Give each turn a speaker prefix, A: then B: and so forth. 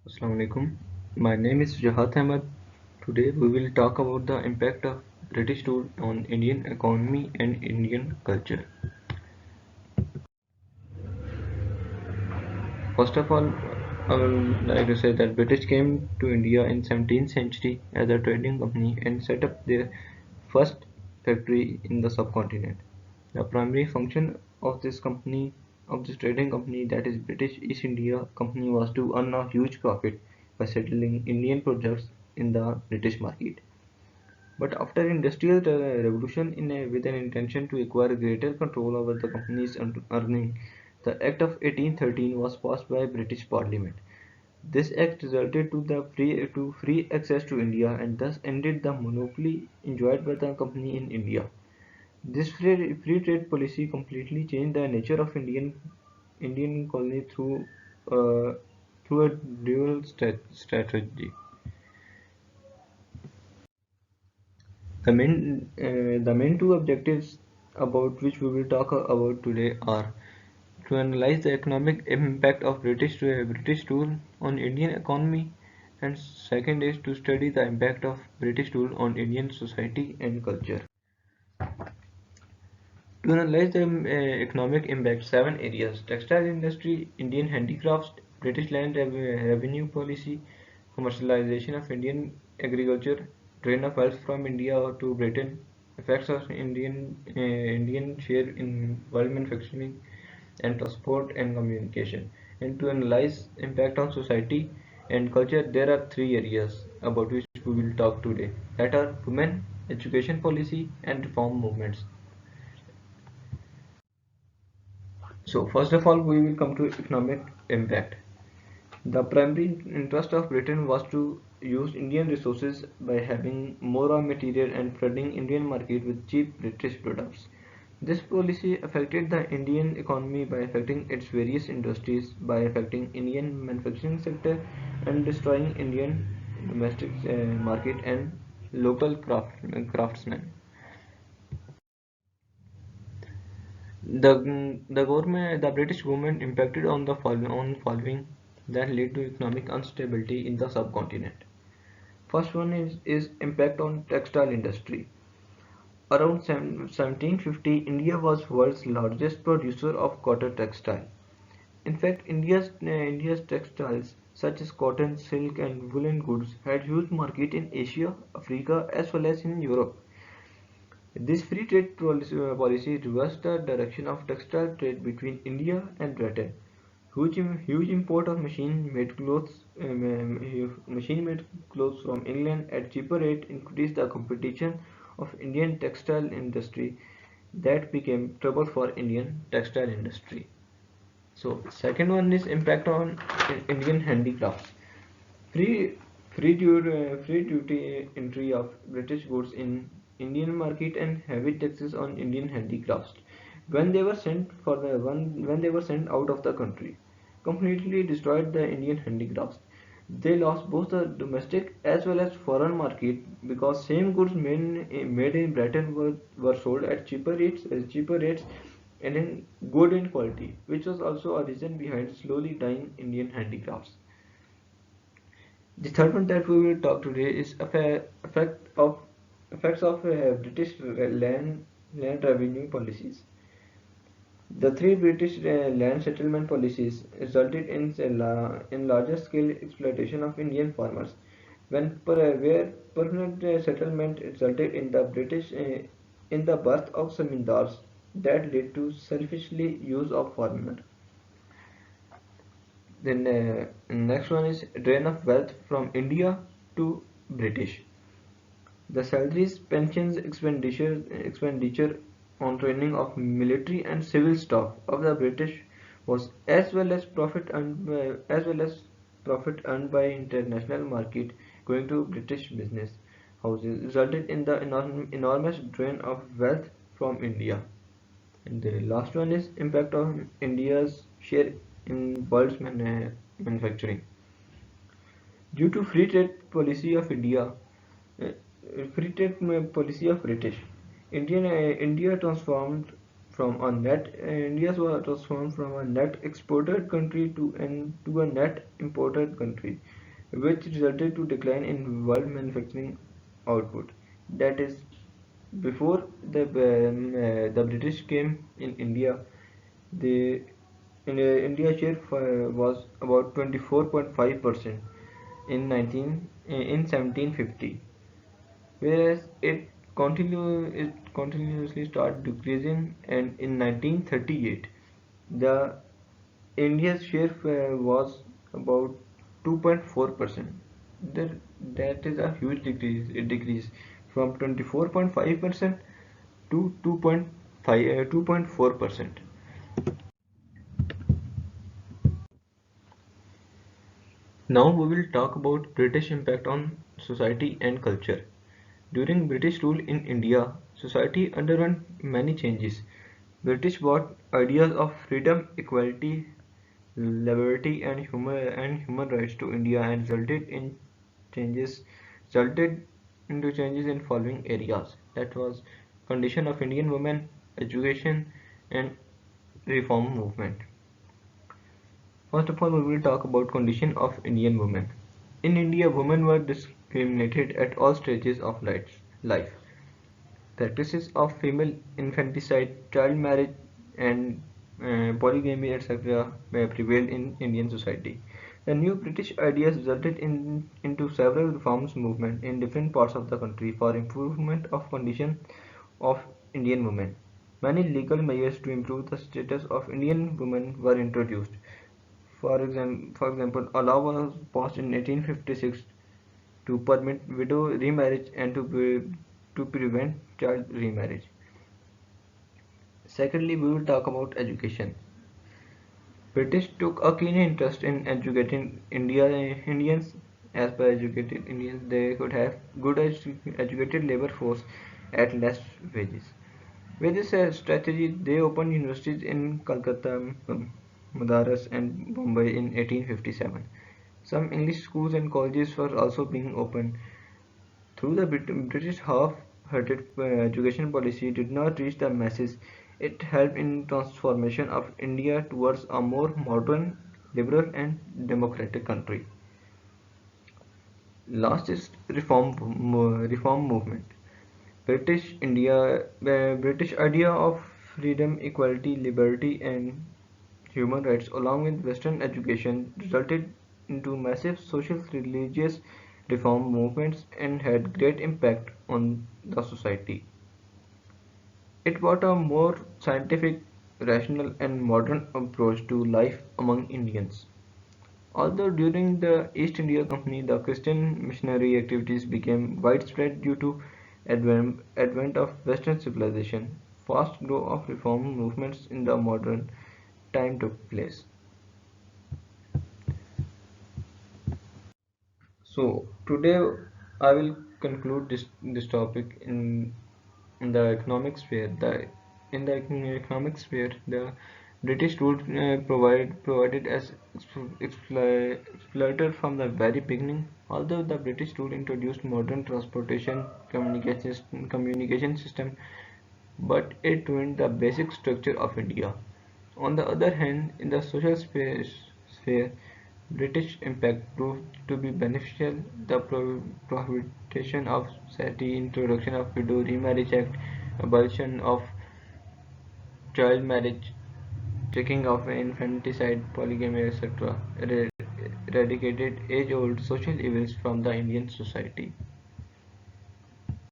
A: Assalamu alaikum. My name is Jahat Ahmed. Today we will talk about the impact of British rule on Indian economy and Indian culture. First of all, I would like to say that British came to India in 17th century as a trading company and set up their first factory in the subcontinent. The primary function of this trading company, that is British East India Company, was to earn a huge profit by selling Indian products in the British market. But after Industrial Revolution, with an intention to acquire greater control over the company's earning, the Act of 1813 was passed by British Parliament. This act resulted to free access to India and thus ended the monopoly enjoyed by the company in India. This free trade policy completely changed the nature of Indian colony uh, through a dual strategy. The main two objectives about which we will talk about today are to analyze the economic impact of British rule on Indian economy, and second is to study the impact of British rule on Indian society and culture. To analyze the economic impact, seven areas: textile industry, Indian handicrafts, British land revenue policy, commercialization of Indian agriculture, drain of wealth from India to Britain, effects of Indian share in world manufacturing, and transport and communication. And to analyze impact on society and culture, there are three areas about which we will talk today, that are women, education policy, and reform movements. So first of all, we will come to economic impact. The primary interest of Britain was to use Indian resources by having more raw material and flooding Indian market with cheap British products. This policy affected the Indian economy by affecting its various industries, by affecting Indian manufacturing sector and destroying Indian domestic market and local craftsmen. The British government impacted on the following that led to economic instability in the subcontinent. First one is impact on textile industry. Around 1750, India was world's largest producer of cotton textile. In fact, India's textiles such as cotton, silk, and woolen goods had huge market in Asia, Africa, as well as in Europe. This free trade policy reversed the direction of textile trade between India and Britain. Huge import of machine-made clothes from England at cheaper rate increased the competition of Indian textile industry. That became trouble for Indian textile industry. So second one is impact on Indian handicrafts. Free free duty entry of British goods in Indian market and heavy taxes on Indian handicrafts when they were sent out of the country completely destroyed the Indian handicrafts. They lost both the domestic as well as foreign market because same goods made in Britain were sold at cheaper rates and in good in quality, which was also a reason behind slowly dying Indian handicrafts. The third one that we will talk today is effects of British land revenue policies. The three British land settlement policies resulted in larger scale exploitation of Indian farmers, where permanent settlement resulted in the British in the birth of zamindars that led to selfishly use of farmer. Then next one is drain of wealth from India to British. The salaries, pensions, expenditure on training of military and civil staff of the British was as well as profit earned by international market going to British business houses resulted in the enormous drain of wealth from India. And the last one is impact on India's share in world's manufacturing. Due to free trade policy of free trade policy of British, India transformed from a net India was transformed from a net exported country to a net imported country, which resulted to decline in world manufacturing output. That is, before the British came in India, the India share was about 24.5% in 1750, whereas it continuously started decreasing, and in 1938 the India's share was about 2.4%. That, that is a huge decrease. It decreased from 24.5% to 2.4%. Now we will talk about British impact on society and culture. During British rule in India, society underwent many changes. British brought ideas of freedom, equality, liberty, and human rights to India and changes resulted into changes in following areas. That was condition of Indian women, education, and reform movement. First of all, we will talk about condition of Indian women. In India, women were discriminated at all stages of life. Practices of female infanticide, child marriage, and polygamy, etc., prevailed in Indian society. The new British ideas resulted into several reforms movements in different parts of the country for improvement of condition of Indian women. Many legal measures to improve the status of Indian women were introduced. For example, a law was passed in 1856 to permit widow remarriage and to prevent child remarriage. Secondly, we will talk about education. British took a keen interest in educating Indians. As per educated Indians, they could have good educated labor force at less wages. With this strategy, they opened universities in Calcutta, Madras, and Bombay in 1857. Some English schools and colleges were also being opened. Through the British half-hearted education policy did not reach the masses, it helped in transformation of India towards a more modern, liberal, and democratic country. Last is reform movement. British idea of freedom, equality, liberty, and human rights, along with Western education, resulted into massive social religious reform movements and had great impact on the society. It brought a more scientific, rational, and modern approach to life among Indians. Although during the East India Company the Christian missionary activities became widespread due to advent of Western civilization, fast growth of reform movements in the modern time took place. So today I will conclude this topic in the economic sphere. In the economic sphere, the British rule provided as exploiter from the very beginning. Although the British rule introduced modern transportation communication system, but it ruined the basic structure of India. On the other hand, in the social sphere, British impact proved to be beneficial. The prohibition of sati, introduction of widow remarriage act, abolition of child marriage, taking of infanticide, polygamy, etc., eradicated age-old social evils from the Indian society.